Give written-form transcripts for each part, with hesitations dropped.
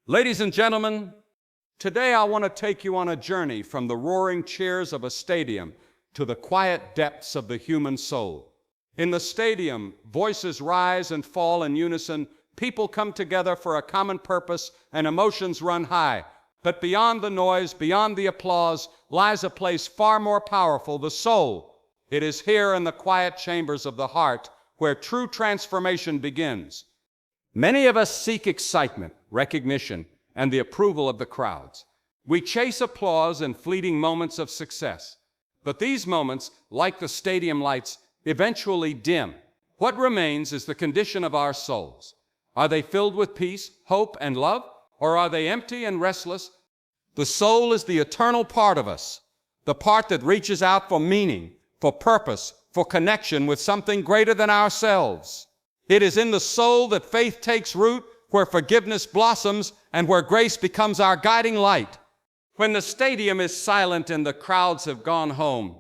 Ladies and gentlemen, today I want to take you on a journey from the roaring cheers of a stadium to the quiet depths of the human soul. In the stadium, voices rise and fall in unison, people come together for a common purpose, and emotions run high. But beyond the noise, beyond the applause, lies a place far more powerful, the soul. It is here in the quiet chambers of the heart where true transformation begins. Many of us seek excitement, recognition, and the approval of the crowds. We chase applause and fleeting moments of success. But these moments, like the stadium lights, eventually dim. What remains is the condition of our souls. Are they filled with peace, hope, and love? Or are they empty and restless? The soul is the eternal part of us, the part that reaches out for meaning, for purpose, for connection with something greater than ourselves. It is in the soul that faith takes root, where forgiveness blossoms, and where grace becomes our guiding light. When the stadium is silent and the crowds have gone home,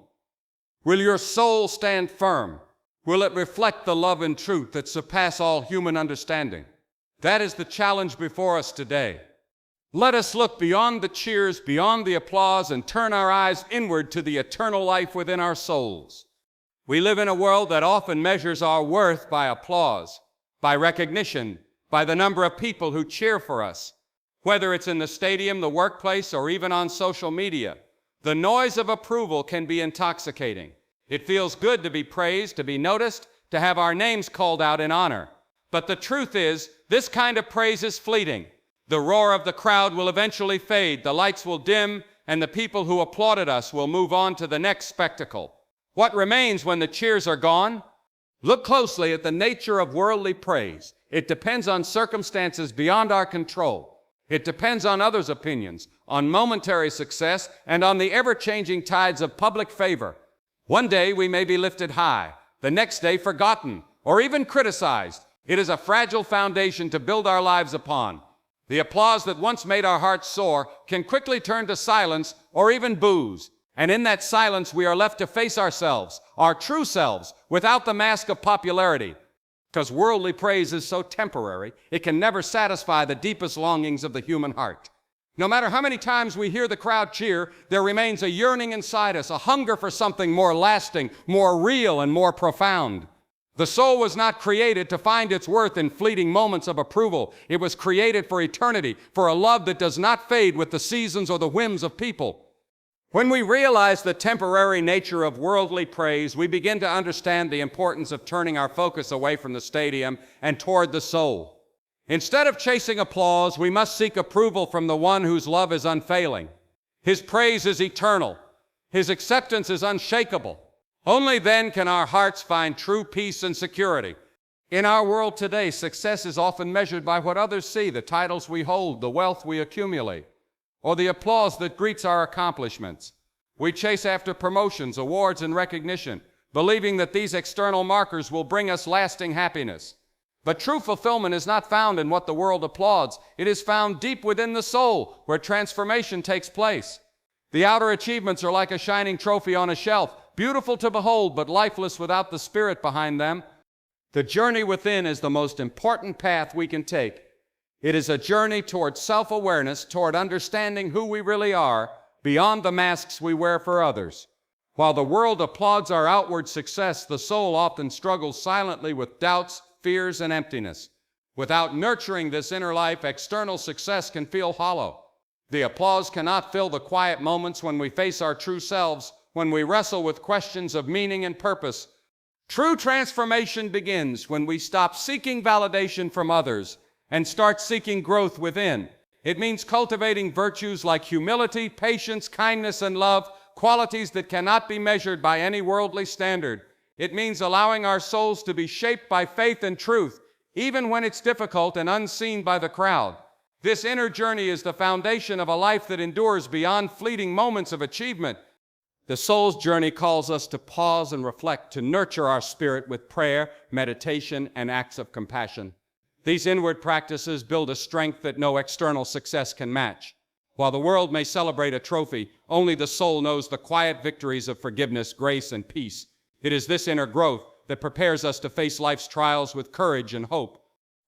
will your soul stand firm? Will it reflect the love and truth that surpass all human understanding? That is the challenge before us today. Let us look beyond the cheers, beyond the applause, and turn our eyes inward to the eternal life within our souls. We live in a world that often measures our worth by applause, by recognition, by the number of people who cheer for us. Whether it's in the stadium, the workplace, or even on social media, the noise of approval can be intoxicating. It feels good to be praised, to be noticed, to have our names called out in honor. But the truth is, this kind of praise is fleeting. The roar of the crowd will eventually fade, the lights will dim, and the people who applauded us will move on to the next spectacle. What remains when the cheers are gone? Look closely at the nature of worldly praise. It depends on circumstances beyond our control. It depends on others' opinions, on momentary success, and on the ever-changing tides of public favor. One day we may be lifted high, the next day forgotten, or even criticized. It is a fragile foundation to build our lives upon. The applause that once made our hearts soar can quickly turn to silence or even boos. And in that silence, we are left to face ourselves, our true selves, without the mask of popularity. Because worldly praise is so temporary, it can never satisfy the deepest longings of the human heart. No matter how many times we hear the crowd cheer, there remains a yearning inside us, a hunger for something more lasting, more real, and more profound. The soul was not created to find its worth in fleeting moments of approval. It was created for eternity, for a love that does not fade with the seasons or the whims of people. When we realize the temporary nature of worldly praise, we begin to understand the importance of turning our focus away from the stadium and toward the soul. Instead of chasing applause, we must seek approval from the one whose love is unfailing. His praise is eternal. His acceptance is unshakable. Only then can our hearts find true peace and security. In our world today, success is often measured by what others see, the titles we hold, the wealth we accumulate, or the applause that greets our accomplishments. We chase after promotions, awards, and recognition, believing that these external markers will bring us lasting happiness. But true fulfillment is not found in what the world applauds. It is found deep within the soul, where transformation takes place. The outer achievements are like a shining trophy on a shelf, beautiful to behold, but lifeless without the spirit behind them. The journey within is the most important path we can take. It is a journey toward self-awareness, toward understanding who we really are, beyond the masks we wear for others. While the world applauds our outward success, the soul often struggles silently with doubts, fears, and emptiness. Without nurturing this inner life, external success can feel hollow. The applause cannot fill the quiet moments when we face our true selves, when we wrestle with questions of meaning and purpose. True transformation begins when we stop seeking validation from others and start seeking growth within. It means cultivating virtues like humility, patience, kindness, and love, qualities that cannot be measured by any worldly standard. It means allowing our souls to be shaped by faith and truth, even when it's difficult and unseen by the crowd. This inner journey is the foundation of a life that endures beyond fleeting moments of achievement. The soul's journey calls us to pause and reflect, to nurture our spirit with prayer, meditation, and acts of compassion. These inward practices build a strength that no external success can match. While the world may celebrate a trophy, only the soul knows the quiet victories of forgiveness, grace, and peace. It is this inner growth that prepares us to face life's trials with courage and hope.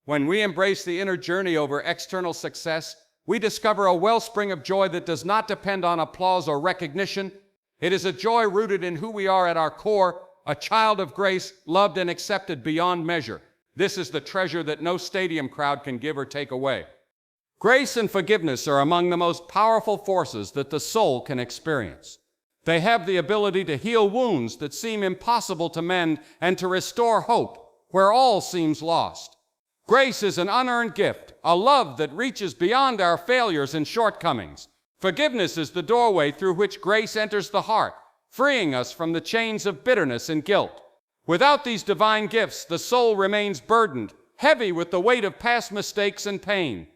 When we embrace the inner journey over external success, we discover a wellspring of joy that does not depend on applause or recognition. It is a joy rooted in who we are at our core, a child of grace, loved and accepted beyond measure. This is the treasure that no stadium crowd can give or take away. Grace and forgiveness are among the most powerful forces that the soul can experience. They have the ability to heal wounds that seem impossible to mend and to restore hope where all seems lost. Grace is an unearned gift, a love that reaches beyond our failures and shortcomings. Forgiveness is the doorway through which grace enters the heart, freeing us from the chains of bitterness and guilt. Without these divine gifts, the soul remains burdened, heavy with the weight of past mistakes and pain.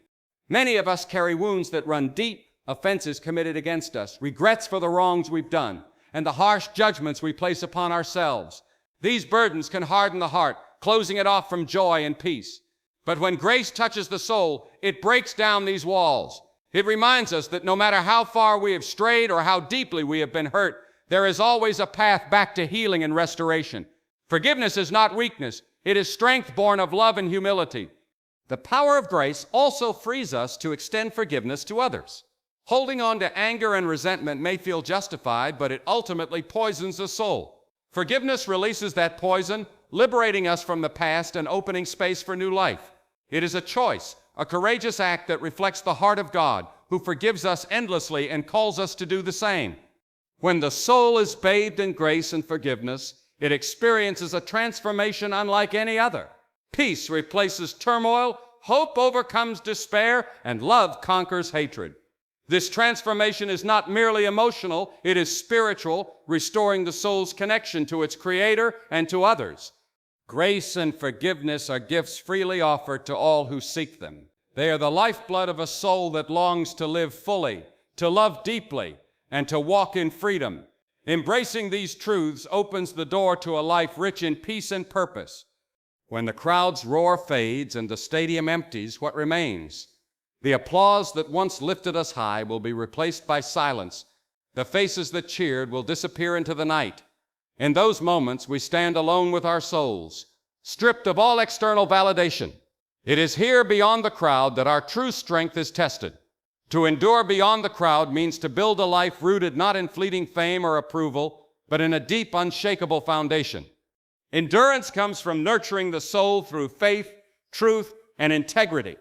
Many of us carry wounds that run deep, offenses committed against us, regrets for the wrongs we've done, and the harsh judgments we place upon ourselves. These burdens can harden the heart, closing it off from joy and peace. But when grace touches the soul, it breaks down these walls. It reminds us that no matter how far we have strayed or how deeply we have been hurt, there is always a path back to healing and restoration. Forgiveness is not weakness. It is strength born of love and humility. The power of grace also frees us to extend forgiveness to others. Holding on to anger and resentment may feel justified, but it ultimately poisons the soul. Forgiveness releases that poison, liberating us from the past and opening space for new life. It is a choice, a courageous act that reflects the heart of God, who forgives us endlessly and calls us to do the same. When the soul is bathed in grace and forgiveness, it experiences a transformation unlike any other. Peace replaces turmoil, hope overcomes despair, and love conquers hatred. This transformation is not merely emotional, it is spiritual, restoring the soul's connection to its Creator and to others. Grace and forgiveness are gifts freely offered to all who seek them. They are the lifeblood of a soul that longs to live fully, to love deeply, and to walk in freedom. Embracing these truths opens the door to a life rich in peace and purpose. When the crowd's roar fades and the stadium empties, what remains? The applause that once lifted us high will be replaced by silence. The faces that cheered will disappear into the night. In those moments, we stand alone with our souls, stripped of all external validation. It is here beyond the crowd that our true strength is tested. To endure beyond the crowd means to build a life rooted not in fleeting fame or approval, but in a deep, unshakable foundation. Endurance comes from nurturing the soul through faith, truth, and integrity.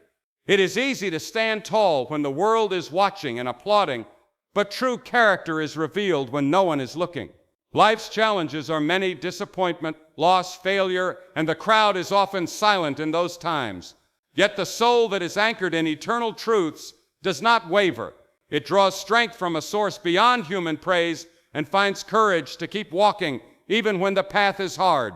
It is easy to stand tall when the world is watching and applauding, but true character is revealed when no one is looking. Life's challenges are many: disappointment, loss, failure, and the crowd is often silent in those times. Yet the soul that is anchored in eternal truths does not waver. It draws strength from a source beyond human praise and finds courage to keep walking even when the path is hard.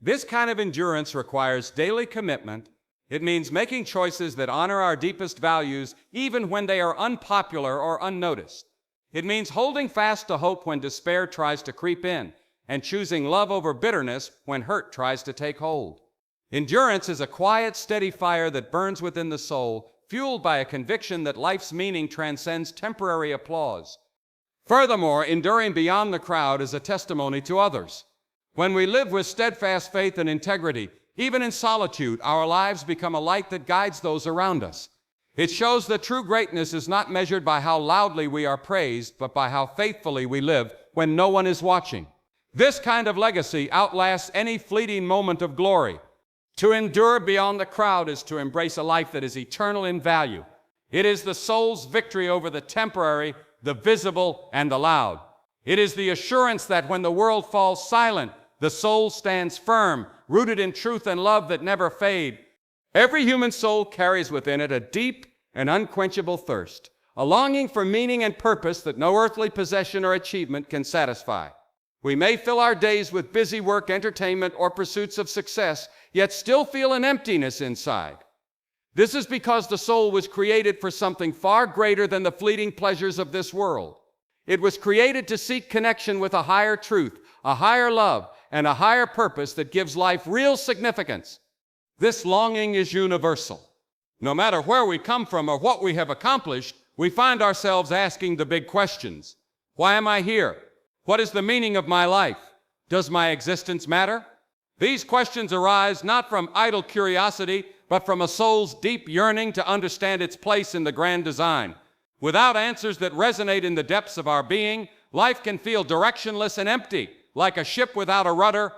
This kind of endurance requires daily commitment. It means making choices that honor our deepest values even when they are unpopular or unnoticed. It means holding fast to hope when despair tries to creep in, and choosing love over bitterness when hurt tries to take hold. Endurance is a quiet, steady fire that burns within the soul, fueled by a conviction that life's meaning transcends temporary applause. Furthermore, enduring beyond the crowd is a testimony to others. When we live with steadfast faith and integrity, even in solitude, our lives become a light that guides those around us. It shows that true greatness is not measured by how loudly we are praised, but by how faithfully we live when no one is watching. This kind of legacy outlasts any fleeting moment of glory. To endure beyond the crowd is to embrace a life that is eternal in value. It is the soul's victory over the temporary, the visible, and the loud. It is the assurance that when the world falls silent, the soul stands firm, rooted in truth and love that never fade. Every human soul carries within it a deep and unquenchable thirst, a longing for meaning and purpose that no earthly possession or achievement can satisfy. We may fill our days with busy work, entertainment, or pursuits of success, yet still feel an emptiness inside. This is because the soul was created for something far greater than the fleeting pleasures of this world. It was created to seek connection with a higher truth, a higher love, and a higher purpose that gives life real significance. This longing is universal. No matter where we come from or what we have accomplished, we find ourselves asking the big questions. Why am I here? What is the meaning of my life? Does my existence matter? These questions arise not from idle curiosity, but from a soul's deep yearning to understand its place in the grand design. Without answers that resonate in the depths of our being, life can feel directionless and empty, like a ship without a rudder.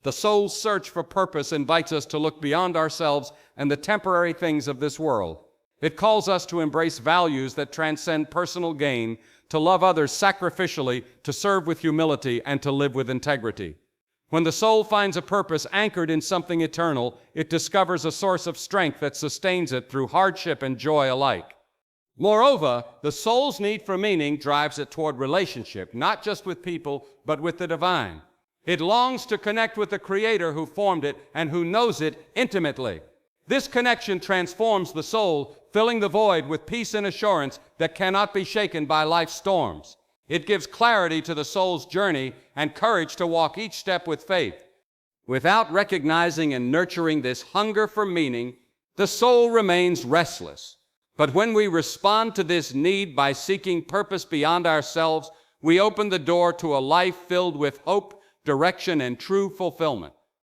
The soul's search for purpose invites us to look beyond ourselves and the temporary things of this world. It calls us to embrace values that transcend personal gain, to love others sacrificially, to serve with humility, and to live with integrity. When the soul finds a purpose anchored in something eternal, it discovers a source of strength that sustains it through hardship and joy alike. Moreover, the soul's need for meaning drives it toward relationship, not just with people, but with the divine. It longs to connect with the Creator who formed it and who knows it intimately. This connection transforms the soul, filling the void with peace and assurance that cannot be shaken by life's storms. It gives clarity to the soul's journey and courage to walk each step with faith. Without recognizing and nurturing this hunger for meaning, the soul remains restless. But when we respond to this need by seeking purpose beyond ourselves, we open the door to a life filled with hope, direction, and true fulfillment.